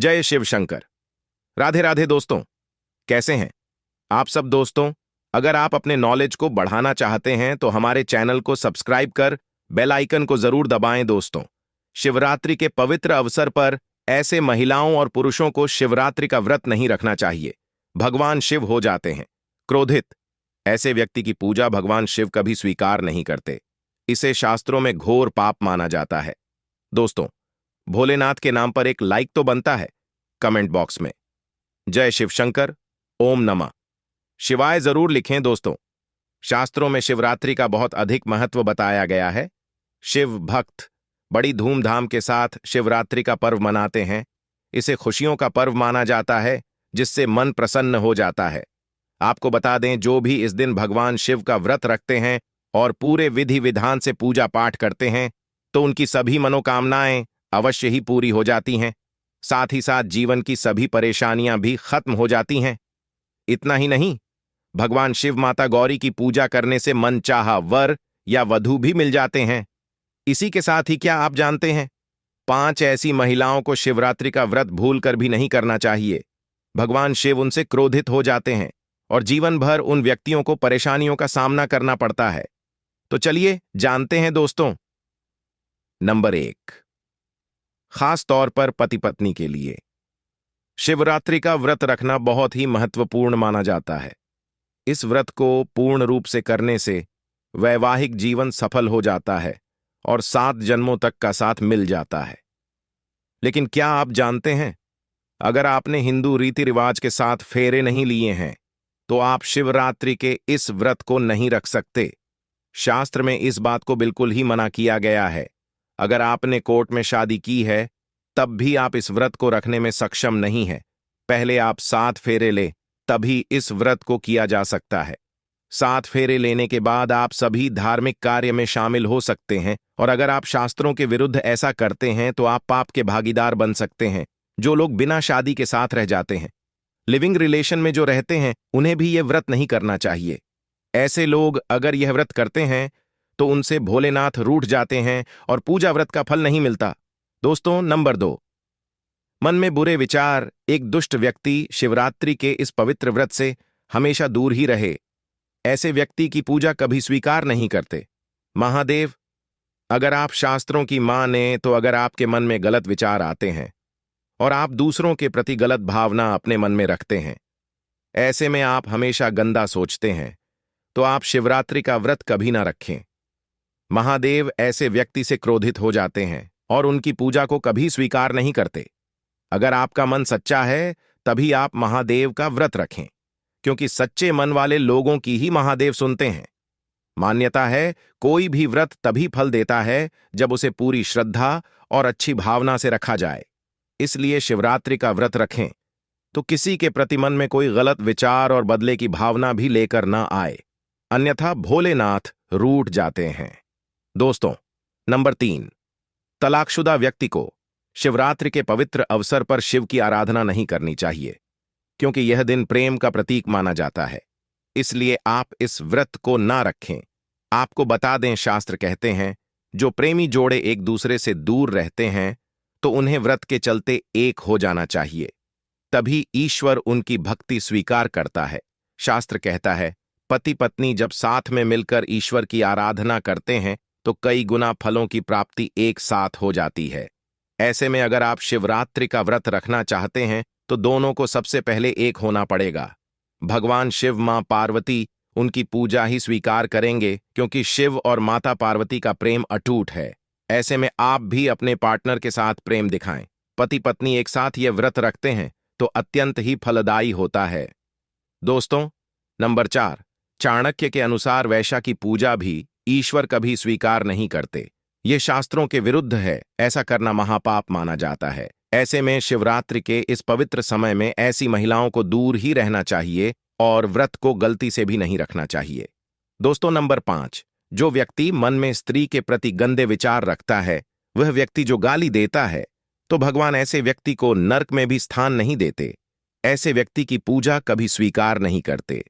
जय शिव शंकर। राधे राधे दोस्तों, कैसे हैं आप सब दोस्तों। अगर आप अपने नॉलेज को बढ़ाना चाहते हैं तो हमारे चैनल को सब्सक्राइब कर बेल आइकन को जरूर दबाएं दोस्तों। शिवरात्रि के पवित्र अवसर पर ऐसे महिलाओं और पुरुषों को शिवरात्रि का व्रत नहीं रखना चाहिए। भगवान शिव हो जाते हैं क्रोधित। ऐसे व्यक्ति की पूजा भगवान शिव कभी स्वीकार नहीं करते। इसे शास्त्रों में घोर पाप माना जाता है। दोस्तों, भोलेनाथ के नाम पर एक लाइक तो बनता है कमेंट बॉक्स में। जय शिव शंकर, ओम नमः शिवाय जरूर लिखें दोस्तों। शास्त्रों में शिवरात्रि का बहुत अधिक महत्व बताया गया है। शिव भक्त बड़ी धूमधाम के साथ शिवरात्रि का पर्व मनाते हैं। इसे खुशियों का पर्व माना जाता है जिससे मन प्रसन्न हो जाता है। आपको बता दें, जो भी इस दिन भगवान शिव का व्रत रखते हैं और पूरे विधि विधान से पूजा पाठ करते हैं तो उनकी सभी मनोकामनाएं अवश्य ही पूरी हो जाती हैं। साथ ही साथ जीवन की सभी परेशानियां भी खत्म हो जाती हैं। इतना ही नहीं, भगवान शिव माता गौरी की पूजा करने से मनचाहा वर या वधू भी मिल जाते हैं। इसी के साथ ही क्या आप जानते हैं, 5 ऐसी महिलाओं को शिवरात्रि का व्रत भूलकर भी नहीं करना चाहिए। भगवान शिव उनसे क्रोधित हो जाते हैं और जीवन भर उन व्यक्तियों को परेशानियों का सामना करना पड़ता है। तो चलिए जानते हैं दोस्तों। नंबर 1, खास तौर पर पति पत्नी के लिए शिवरात्रि का व्रत रखना बहुत ही महत्वपूर्ण माना जाता है। इस व्रत को पूर्ण रूप से करने से वैवाहिक जीवन सफल हो जाता है और 7 जन्मों तक का साथ मिल जाता है। लेकिन क्या आप जानते हैं, अगर आपने हिंदू रीति रिवाज के साथ फेरे नहीं लिए हैं तो आप शिवरात्रि के इस व्रत को नहीं रख सकते। शास्त्र में इस बात को बिल्कुल ही मना किया गया है। अगर आपने कोर्ट में शादी की है तब भी आप इस व्रत को रखने में सक्षम नहीं हैं। पहले आप 7 फेरे ले, तभी इस व्रत को किया जा सकता है। 7 फेरे लेने के बाद आप सभी धार्मिक कार्य में शामिल हो सकते हैं और अगर आप शास्त्रों के विरुद्ध ऐसा करते हैं तो आप पाप के भागीदार बन सकते हैं। जो लोग बिना शादी के साथ रह जाते हैं, लिविंग रिलेशन में जो रहते हैं, उन्हें भी यह व्रत नहीं करना चाहिए। ऐसे लोग अगर यह व्रत करते हैं तो उनसे भोलेनाथ रूठ जाते हैं और पूजा व्रत का फल नहीं मिलता। दोस्तों, नंबर 2, मन में बुरे विचार। एक दुष्ट व्यक्ति शिवरात्रि के इस पवित्र व्रत से हमेशा दूर ही रहे। ऐसे व्यक्ति की पूजा कभी स्वीकार नहीं करते। महादेव, अगर आप शास्त्रों की माने तो अगर आपके मन में गलत विचार आते हैं और आप दूसरों के प्रति गलत भावना अपने मन में रखते हैं, ऐसे में आप हमेशा गंदा सोचते हैं, तो आप शिवरात्रि का व्रत कभी ना रखें। महादेव ऐसे व्यक्ति से क्रोधित हो जाते हैं और उनकी पूजा को कभी स्वीकार नहीं करते। अगर आपका मन सच्चा है तभी आप महादेव का व्रत रखें, क्योंकि सच्चे मन वाले लोगों की ही महादेव सुनते हैं। मान्यता है, कोई भी व्रत तभी फल देता है जब उसे पूरी श्रद्धा और अच्छी भावना से रखा जाए। इसलिए शिवरात्रि का व्रत रखें तो किसी के प्रति मन में कोई गलत विचार और बदले की भावना भी लेकर ना आए, अन्यथा भोलेनाथ रूठ जाते हैं। दोस्तों, नंबर 3, तलाकशुदा व्यक्ति को शिवरात्रि के पवित्र अवसर पर शिव की आराधना नहीं करनी चाहिए, क्योंकि यह दिन प्रेम का प्रतीक माना जाता है। इसलिए आप इस व्रत को ना रखें। आपको बता दें, शास्त्र कहते हैं, जो प्रेमी जोड़े एक दूसरे से दूर रहते हैं तो उन्हें व्रत के चलते एक हो जाना चाहिए, तभी ईश्वर उनकी भक्ति स्वीकार करता है। शास्त्र कहता है, पति पत्नी जब साथ में मिलकर ईश्वर की आराधना करते हैं तो कई गुना फलों की प्राप्ति एक साथ हो जाती है। ऐसे में अगर आप शिवरात्रि का व्रत रखना चाहते हैं तो दोनों को सबसे पहले एक होना पड़ेगा। भगवान शिव, मां पार्वती उनकी पूजा ही स्वीकार करेंगे, क्योंकि शिव और माता पार्वती का प्रेम अटूट है। ऐसे में आप भी अपने पार्टनर के साथ प्रेम दिखाएं। पति पत्नी एक साथ ये व्रत रखते हैं तो अत्यंत ही फलदायी होता है। दोस्तों, नंबर 4, चाणक्य के अनुसार वैश्या की पूजा भी ईश्वर कभी स्वीकार नहीं करते। ये शास्त्रों के विरुद्ध है। ऐसा करना महापाप माना जाता है। ऐसे में शिवरात्रि के इस पवित्र समय में ऐसी महिलाओं को दूर ही रहना चाहिए और व्रत को गलती से भी नहीं रखना चाहिए। दोस्तों, नंबर 5, जो व्यक्ति मन में स्त्री के प्रति गंदे विचार रखता है, वह व्यक्ति जो गाली देता है, तो भगवान ऐसे व्यक्ति को नर्क में भी स्थान नहीं देते। ऐसे व्यक्ति की पूजा कभी स्वीकार नहीं करते।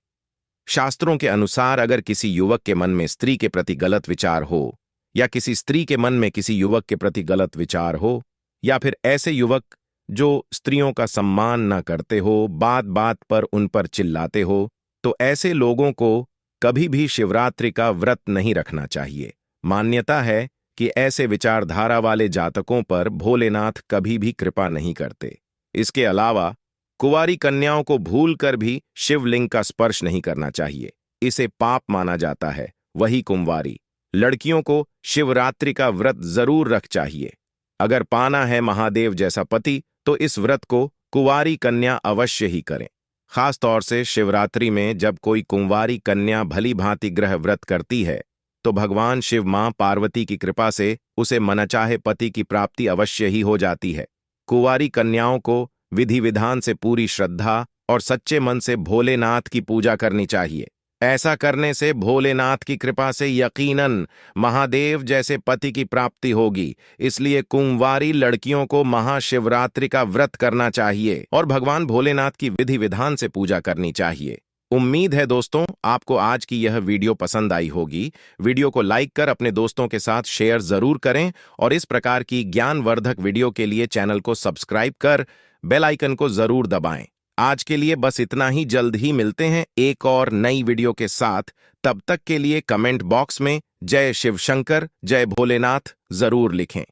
शास्त्रों के अनुसार अगर किसी युवक के मन में स्त्री के प्रति गलत विचार हो, या किसी स्त्री के मन में किसी युवक के प्रति गलत विचार हो, या फिर ऐसे युवक जो स्त्रियों का सम्मान न करते हो, बात बात पर उन पर चिल्लाते हो, तो ऐसे लोगों को कभी भी शिवरात्रि का व्रत नहीं रखना चाहिए। मान्यता है कि ऐसे विचारधारा वाले जातकों पर भोलेनाथ कभी भी कृपा नहीं करते। इसके अलावा कुंवारी कन्याओं को भूलकर भी शिवलिंग का स्पर्श नहीं करना चाहिए, इसे पाप माना जाता है। वही कुंवारी लड़कियों को शिवरात्रि का व्रत जरूर रख चाहिए। अगर पाना है महादेव जैसा पति तो इस व्रत को कुंवारी कन्या अवश्य ही करें। खास तौर से शिवरात्रि में जब कोई कुंवारी कन्या भली भांति ग्रह व्रत करती है तो भगवान शिव मां पार्वती की कृपा से उसे मनचाहे पति की प्राप्ति अवश्य ही हो जाती है। कुंवारी कन्याओं को विधि विधान से पूरी श्रद्धा और सच्चे मन से भोलेनाथ की पूजा करनी चाहिए। ऐसा करने से भोलेनाथ की कृपा से यकीनन महादेव जैसे पति की प्राप्ति होगी। इसलिए कुंवारी लड़कियों को महाशिवरात्रि का व्रत करना चाहिए और भगवान भोलेनाथ की विधि विधान से पूजा करनी चाहिए। उम्मीद है दोस्तों आपको आज की यह वीडियो पसंद आई होगी। वीडियो को लाइक कर अपने दोस्तों के साथ शेयर जरूर करें और इस प्रकार की ज्ञानवर्धक वीडियो के लिए चैनल को सब्सक्राइब कर बेल आइकन को जरूर दबाएं। आज के लिए बस इतना ही। जल्द ही मिलते हैं एक और नई वीडियो के साथ। तब तक के लिए कमेंट बॉक्स में जय शिव शंकर, जय भोलेनाथ जरूर लिखें।